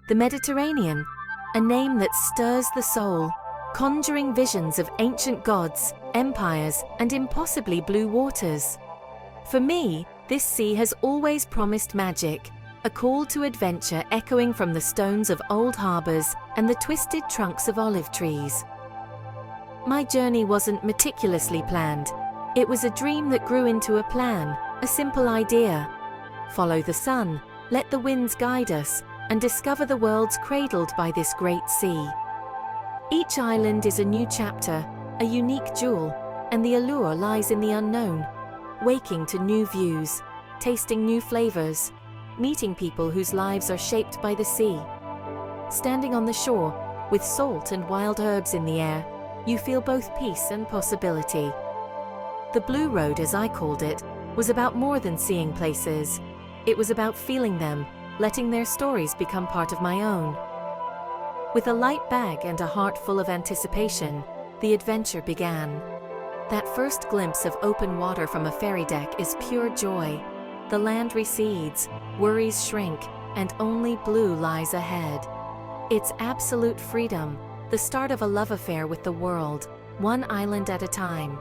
The Mediterranean, a name that stirs the soul, conjuring visions of ancient gods, empires, and impossibly blue waters. For me, this sea has always promised magic, a call to adventure echoing from the stones of old harbors and the twisted trunks of olive trees. My journey wasn't meticulously planned. It was a dream that grew into a plan, a simple idea. Follow the sun, let the winds guide us, and discover the worlds cradled by this great sea. Each island is a new chapter, a unique jewel, and the allure lies in the unknown, waking to new views, tasting new flavors, meeting people whose lives are shaped by the sea. Standing on the shore, with salt and wild herbs in the air, you feel both peace and possibility. The Blue Road, as I called it, was about more than seeing places. It was about feeling them, letting their stories become part of my own. With a light bag and a heart full of anticipation, the adventure began. That first glimpse of open water from a ferry deck is pure joy. The land recedes, worries shrink, and only blue lies ahead. It's absolute freedom, the start of a love affair with the world, one island at a time.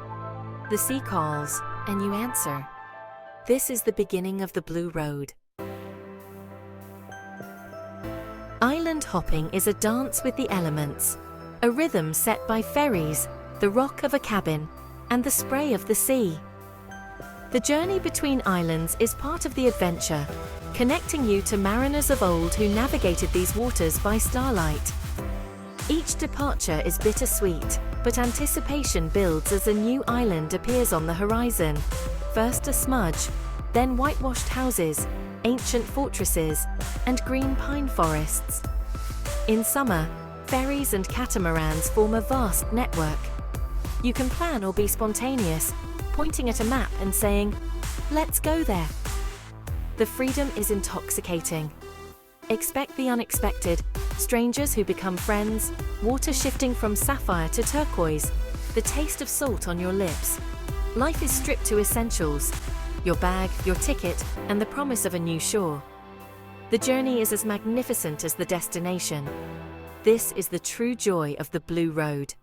The sea calls, and you answer. This is the beginning of the Blue Road. Island hopping is a dance with the elements, a rhythm set by ferries, the rock of a cabin, and the spray of the sea. The journey between islands is part of the adventure, connecting you to mariners of old who navigated these waters by starlight. Each departure is bittersweet, but anticipation builds as a new island appears on the horizon. First a smudge, then whitewashed houses, ancient fortresses, and green pine forests. In summer, ferries and catamarans form a vast network. You can plan or be spontaneous, pointing at a map and saying, "Let's go there." The freedom is intoxicating. Expect the unexpected, strangers who become friends, water shifting from sapphire to turquoise, the taste of salt on your lips. Life is stripped to essentials: your bag, your ticket, and the promise of a new shore. The journey is as magnificent as the destination. This is the true joy of the Blue Road.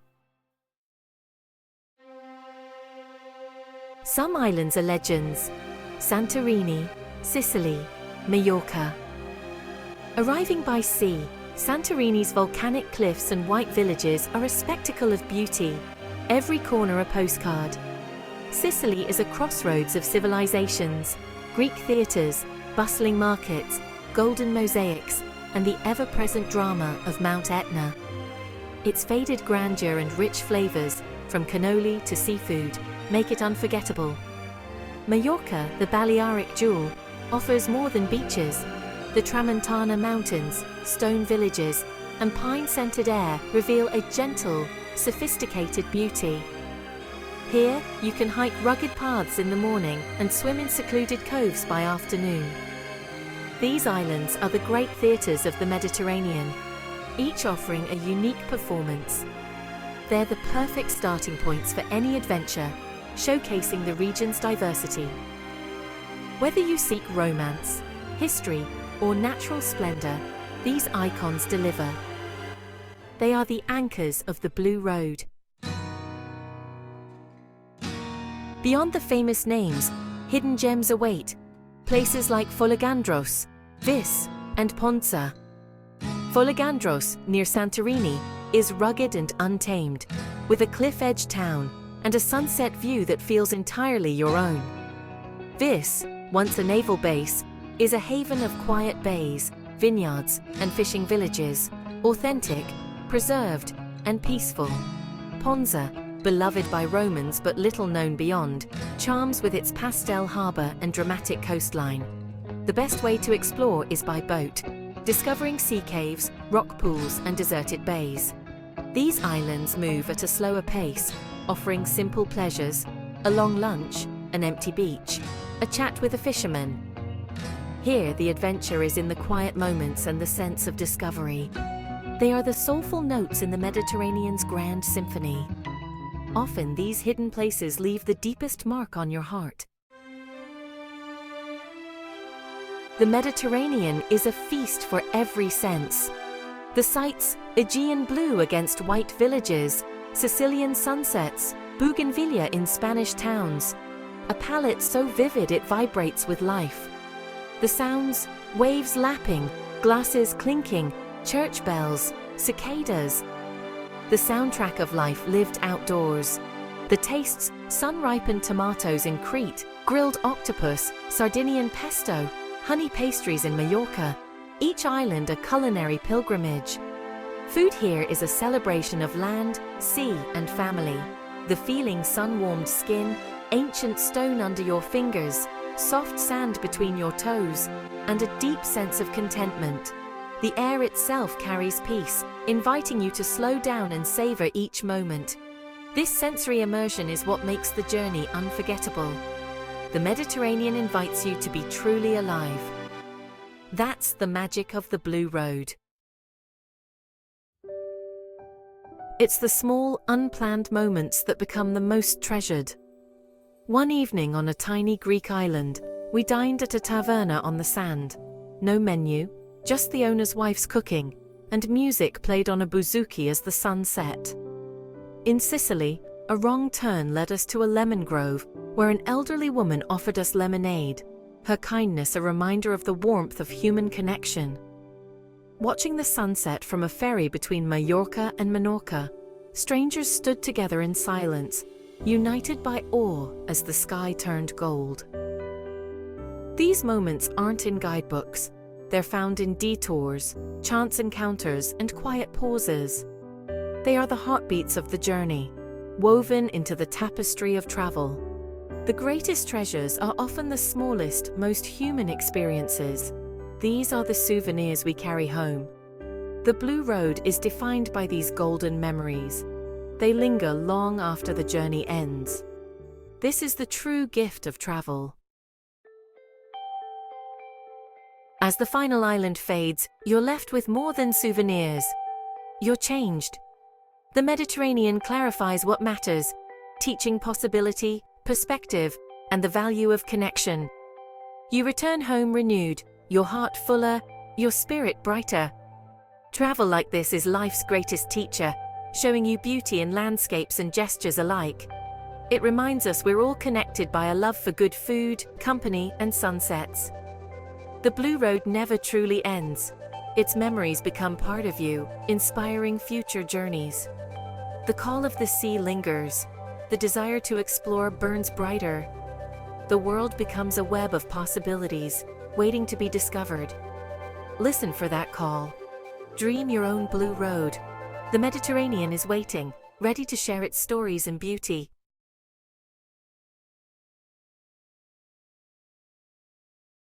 Some islands are legends: Santorini, Sicily, Majorca. Arriving by sea, Santorini's volcanic cliffs and white villages are a spectacle of beauty, every corner a postcard. Sicily is a crossroads of civilizations: Greek theaters, bustling markets, golden mosaics, and the ever-present drama of Mount Etna. Its faded grandeur and rich flavors, from cannoli to seafood, make it unforgettable. Majorca, the Balearic jewel, offers more than beaches. The Tramontana Mountains, stone villages, and pine-scented air reveal a gentle, sophisticated beauty. Here, you can hike rugged paths in the morning and swim in secluded coves by afternoon. These islands are the great theaters of the Mediterranean, each offering a unique performance. They're the perfect starting points for any adventure, showcasing the region's diversity. Whether you seek romance, history, or natural splendor, these icons deliver. They are the anchors of the Blue Road. Beyond the famous names, hidden gems await, places like Folegandros, Vis, and Ponza. Folegandros, near Santorini, is rugged and untamed, with a cliff-edged town and a sunset view that feels entirely your own. Vis, once a naval base, is a haven of quiet bays, vineyards, and fishing villages, authentic, preserved, and peaceful. Ponza, beloved by Romans but little known beyond, charms with its pastel harbor and dramatic coastline. The best way to explore is by boat, discovering sea caves, rock pools, and deserted bays. These islands move at a slower pace, offering simple pleasures: a long lunch, an empty beach, a chat with a fisherman. Here, the adventure is in the quiet moments and the sense of discovery. They are the soulful notes in the Mediterranean's grand symphony. Often, these hidden places leave the deepest mark on your heart. The Mediterranean is a feast for every sense. The sights, Aegean blue against white villages, Sicilian sunsets, bougainvillea in Spanish towns. A palette so vivid it vibrates with life. The sounds, waves lapping, glasses clinking, church bells, cicadas. The soundtrack of life lived outdoors. The tastes, sun-ripened tomatoes in Crete, grilled octopus, Sardinian pesto, honey pastries in Mallorca, each island a culinary pilgrimage. Food here is a celebration of land, sea, and family. The feeling sun-warmed skin, ancient stone under your fingers, soft sand between your toes, and a deep sense of contentment. The air itself carries peace, inviting you to slow down and savor each moment. This sensory immersion is what makes the journey unforgettable. The Mediterranean invites you to be truly alive. That's the magic of the Blue Road. It's the small, unplanned moments that become the most treasured. One evening on a tiny Greek island, we dined at a taverna on the sand. No menu, just the owner's wife's cooking, and music played on a bouzouki as the sun set. In Sicily, a wrong turn led us to a lemon grove, where an elderly woman offered us lemonade, her kindness a reminder of the warmth of human connection. Watching the sunset from a ferry between Mallorca and Menorca, strangers stood together in silence, united by awe as the sky turned gold. These moments aren't in guidebooks. They're found in detours, chance encounters, and quiet pauses. They are the heartbeats of the journey, woven into the tapestry of travel. The greatest treasures are often the smallest, most human experiences. These are the souvenirs we carry home. The Blue Road is defined by these golden memories. They linger long after the journey ends. This is the true gift of travel. As the final island fades, you're left with more than souvenirs. You're changed. The Mediterranean clarifies what matters, teaching possibility, perspective, and the value of connection. You return home renewed, your heart fuller, your spirit brighter. Travel like this is life's greatest teacher, showing you beauty in landscapes and gestures alike. It reminds us we're all connected by a love for good food, company, and sunsets. The Blue Road never truly ends. Its memories become part of you, inspiring future journeys. The call of the sea lingers. The desire to explore burns brighter. The world becomes a web of possibilities, waiting to be discovered. Listen for that call. Dream your own Blue Road. The Mediterranean is waiting, ready to share its stories and beauty.